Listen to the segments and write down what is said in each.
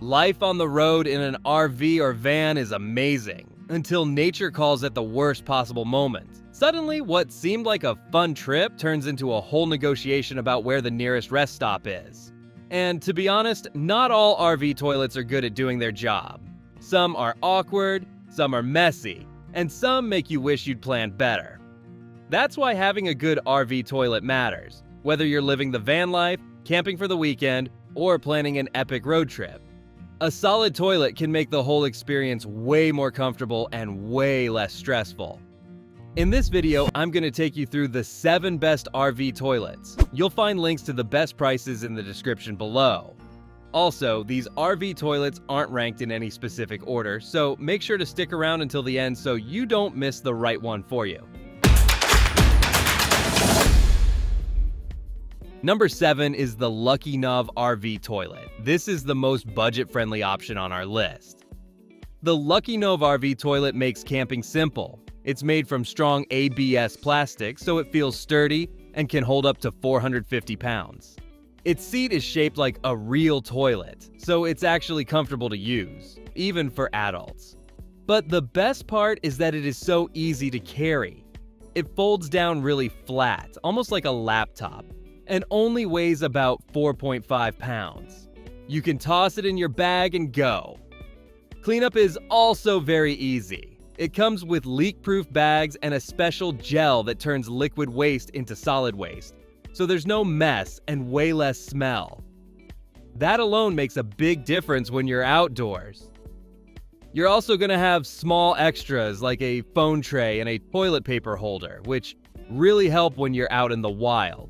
Life on the road in an RV or van is amazing, until nature calls at the worst possible moment. Suddenly, what seemed like a fun trip turns into a whole negotiation about where the nearest rest stop is. And to be honest, not all RV toilets are good at doing their job. Some are awkward, some are messy, and some make you wish you'd planned better. That's why having a good RV toilet matters, whether you're living the van life, camping for the weekend, or planning an epic road trip. A solid toilet can make the whole experience way more comfortable and way less stressful. In this video, I'm going to take you through the 7 best RV toilets. You'll find links to the best prices in the description below. Also, these RV toilets aren't ranked in any specific order, so make sure to stick around until the end so you don't miss the right one for you. Number 7 is the Lucky Nov RV toilet. This is the most budget-friendly option on our list. The Lucky Nov RV toilet makes camping simple. It's made from strong ABS plastic, so it feels sturdy and can hold up to 450 pounds. Its seat is shaped like a real toilet, so it's actually comfortable to use, even for adults. But the best part is that it is so easy to carry. It folds down really flat, almost like a laptop, and only weighs about 4.5 pounds. You can toss it in your bag and go. Cleanup is also very easy. It comes with leak-proof bags and a special gel that turns liquid waste into solid waste, so there's no mess and way less smell. That alone makes a big difference when you're outdoors. You're also going to have small extras like a phone tray and a toilet paper holder, which really help when you're out in the wild.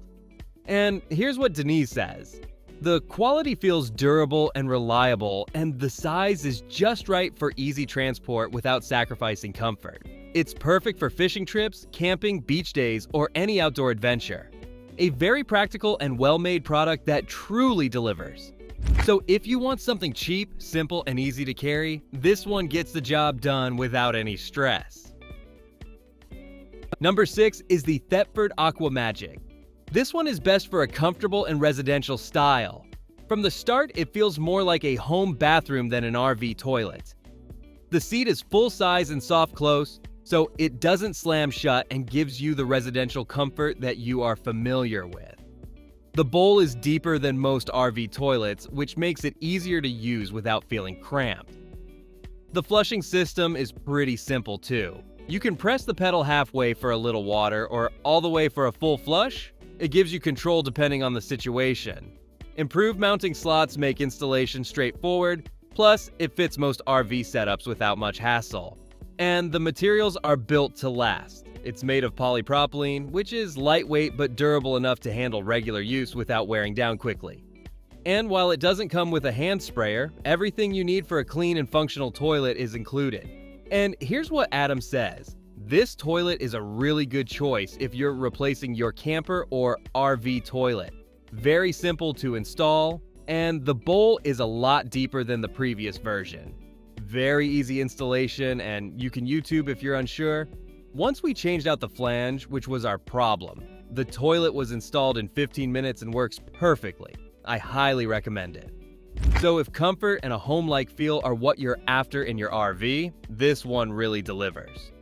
And here's what Denise says. The quality feels durable and reliable, and the size is just right for easy transport without sacrificing comfort. It's perfect for fishing trips, camping, beach days, or any outdoor adventure. A very practical and well-made product that truly delivers. So if you want something cheap, simple, and easy to carry, this one gets the job done without any stress. Number 6 is the Thetford Aqua Magic. This one is best for a comfortable and residential style. From the start, it feels more like a home bathroom than an RV toilet. The seat is full size and soft close, so it doesn't slam shut and gives you the residential comfort that you are familiar with. The bowl is deeper than most RV toilets, which makes it easier to use without feeling cramped. The flushing system is pretty simple too. You can press the pedal halfway for a little water or all the way for a full flush. It gives you control depending on the situation. Improved mounting slots make installation straightforward, plus it fits most RV setups without much hassle. And the materials are built to last. It's made of polypropylene, which is lightweight but durable enough to handle regular use without wearing down quickly. And while it doesn't come with a hand sprayer, everything you need for a clean and functional toilet is included. And here's what Adam says. This toilet is a really good choice if you're replacing your camper or RV toilet. Very simple to install, and the bowl is a lot deeper than the previous version. Very easy installation, and you can YouTube if you're unsure. Once we changed out the flange, which was our problem, the toilet was installed in 15 minutes and works perfectly. I highly recommend it. So if comfort and a home-like feel are what you're after in your RV, this one really delivers.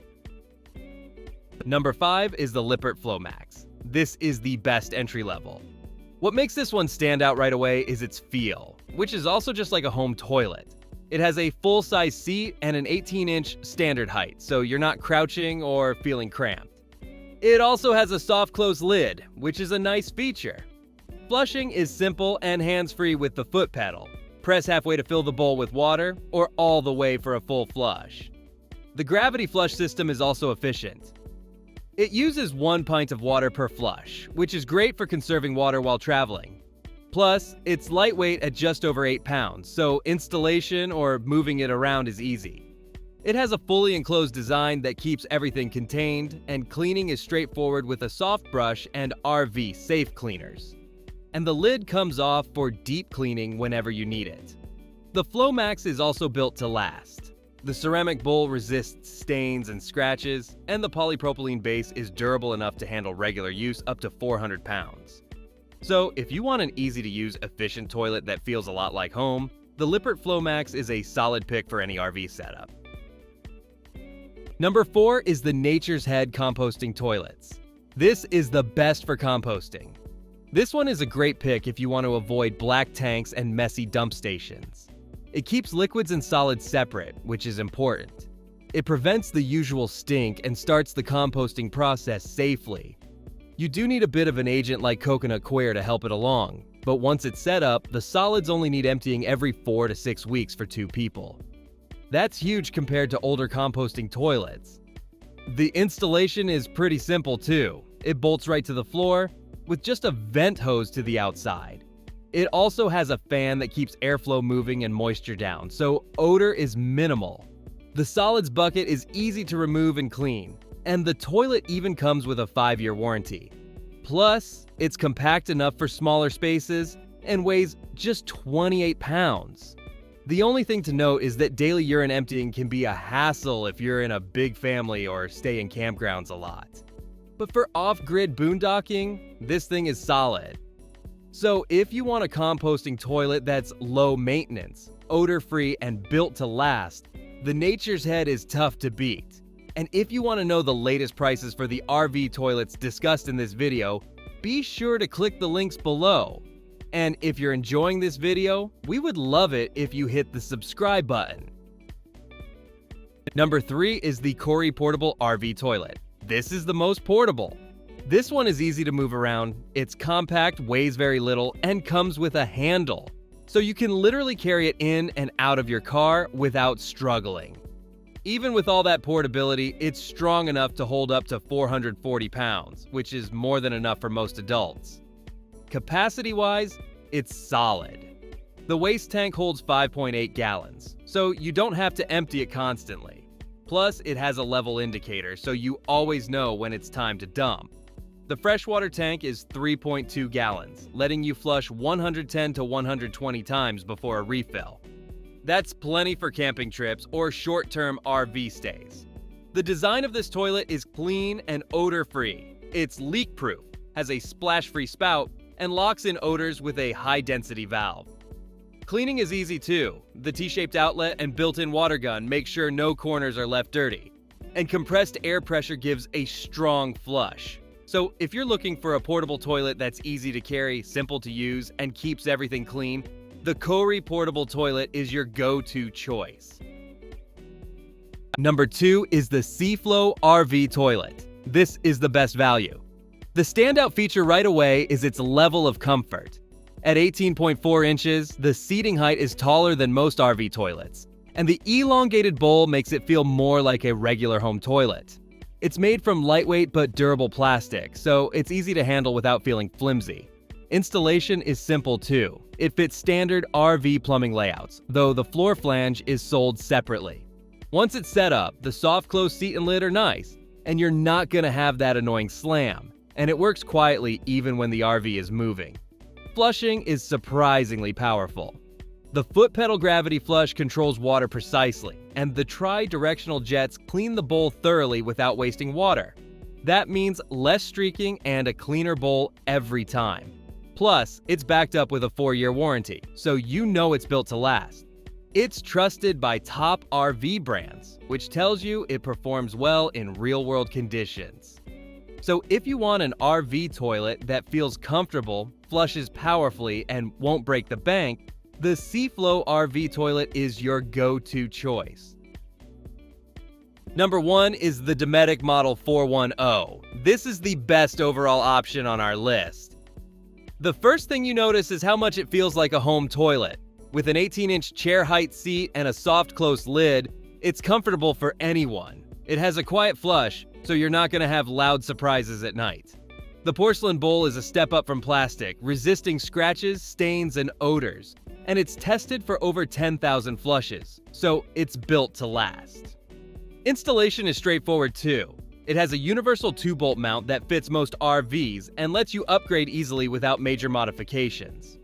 Number 5 is the Lippert FlowMax. This is the best entry level. What makes this one stand out right away is its feel, which is also just like a home toilet. It has a full-size seat and an 18-inch standard height, so you're not crouching or feeling cramped. It also has a soft close lid, which is a nice feature. Flushing is simple and hands-free with the foot pedal. Press halfway to fill the bowl with water, or all the way for a full flush. The gravity flush system is also efficient. It uses 1 pint of water per flush, which is great for conserving water while traveling. Plus, it's lightweight at just over 8 pounds, so installation or moving it around is easy. It has a fully enclosed design that keeps everything contained, and cleaning is straightforward with a soft brush and RV safe cleaners. And the lid comes off for deep cleaning whenever you need it. The FlowMax is also built to last. The ceramic bowl resists stains and scratches, and the polypropylene base is durable enough to handle regular use up to 400 pounds. So if you want an easy-to-use, efficient toilet that feels a lot like home, the Lippert FlowMax is a solid pick for any RV setup. Number 4 is the Nature's Head Composting Toilets. This is the best for composting. This one is a great pick if you want to avoid black tanks and messy dump stations. It keeps liquids and solids separate, which is important. It prevents the usual stink and starts the composting process safely. You do need a bit of an agent like coconut coir to help it along, but once it's set up, the solids only need emptying every 4 to 6 weeks for 2 people. That's huge compared to older composting toilets. The installation is pretty simple too. It bolts right to the floor with just a vent hose to the outside. It also has a fan that keeps airflow moving and moisture down, so odor is minimal. The solids bucket is easy to remove and clean, and the toilet even comes with a 5-year warranty. Plus, it's compact enough for smaller spaces and weighs just 28 pounds. The only thing to note is that daily urine emptying can be a hassle if you're in a big family or stay in campgrounds a lot. But for off-grid boondocking, this thing is solid. So if you want a composting toilet that's low maintenance, odor-free, and built to last, the Nature's Head is tough to beat. And if you want to know the latest prices for the RV toilets discussed in this video, be sure to click the links below. And if you're enjoying this video, we would love it if you hit the subscribe button. Number 3 is the Cori Portable RV Toilet. This is the most portable. This one is easy to move around, it's compact, weighs very little, and comes with a handle. So you can literally carry it in and out of your car without struggling. Even with all that portability, it's strong enough to hold up to 440 pounds, which is more than enough for most adults. Capacity-wise, it's solid. The waste tank holds 5.8 gallons, so you don't have to empty it constantly. Plus, it has a level indicator, so you always know when it's time to dump. The freshwater tank is 3.2 gallons, letting you flush 110 to 120 times before a refill. That's plenty for camping trips or short-term RV stays. The design of this toilet is clean and odor-free. It's leak-proof, has a splash-free spout, and locks in odors with a high-density valve. Cleaning is easy too. The T-shaped outlet and built-in water gun make sure no corners are left dirty. And compressed air pressure gives a strong flush. So if you're looking for a portable toilet that's easy to carry, simple to use, and keeps everything clean, the Cori Portable Toilet is your go-to choice. Number 2 is the Seaflow RV Toilet. This is the best value. The standout feature right away is its level of comfort. At 18.4 inches, the seating height is taller than most RV toilets, and the elongated bowl makes it feel more like a regular home toilet. It's made from lightweight but durable plastic, so it's easy to handle without feeling flimsy. Installation is simple too. It fits standard RV plumbing layouts, though the floor flange is sold separately. Once it's set up, the soft close seat and lid are nice, and you're not gonna have that annoying slam, and it works quietly even when the RV is moving. Flushing is surprisingly powerful. The foot pedal gravity flush controls water precisely, and the tri-directional jets clean the bowl thoroughly without wasting water. That means less streaking and a cleaner bowl every time. Plus, it's backed up with a 4-year warranty, so you know it's built to last. It's trusted by top RV brands, which tells you it performs well in real-world conditions. So if you want an RV toilet that feels comfortable, flushes powerfully, and won't break the bank, the Seaflow RV Toilet is your go-to choice. Number 1 is the Dometic Model 410. This is the best overall option on our list. The first thing you notice is how much it feels like a home toilet. With an 18-inch chair height seat and a soft close lid, it's comfortable for anyone. It has a quiet flush, so you're not going to have loud surprises at night. The porcelain bowl is a step up from plastic, resisting scratches, stains, and odors. And it's tested for over 10,000 flushes, so it's built to last. Installation is straightforward too. It has a universal 2-bolt mount that fits most RVs and lets you upgrade easily without major modifications.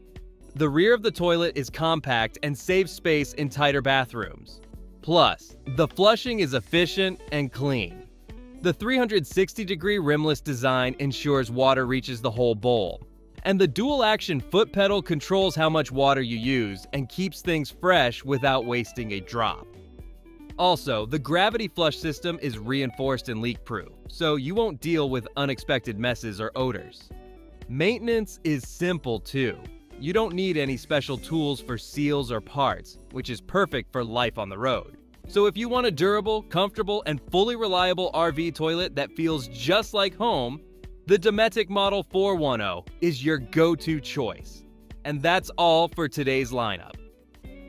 The rear of the toilet is compact and saves space in tighter bathrooms. Plus, the flushing is efficient and clean. The 360-degree rimless design ensures water reaches the whole bowl. And the dual-action foot pedal controls how much water you use and keeps things fresh without wasting a drop. Also, the gravity flush system is reinforced and leak-proof, so you won't deal with unexpected messes or odors. Maintenance is simple too. You don't need any special tools for seals or parts, which is perfect for life on the road. So if you want a durable, comfortable, and fully reliable RV toilet that feels just like home, the Dometic Model 410 is your go-to choice. And that's all for today's lineup.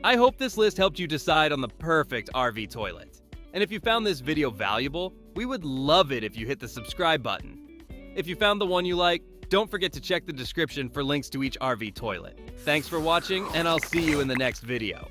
I hope this list helped you decide on the perfect RV toilet. And if you found this video valuable, we would love it if you hit the subscribe button. If you found the one you like, don't forget to check the description for links to each RV toilet. Thanks for watching, and I'll see you in the next video.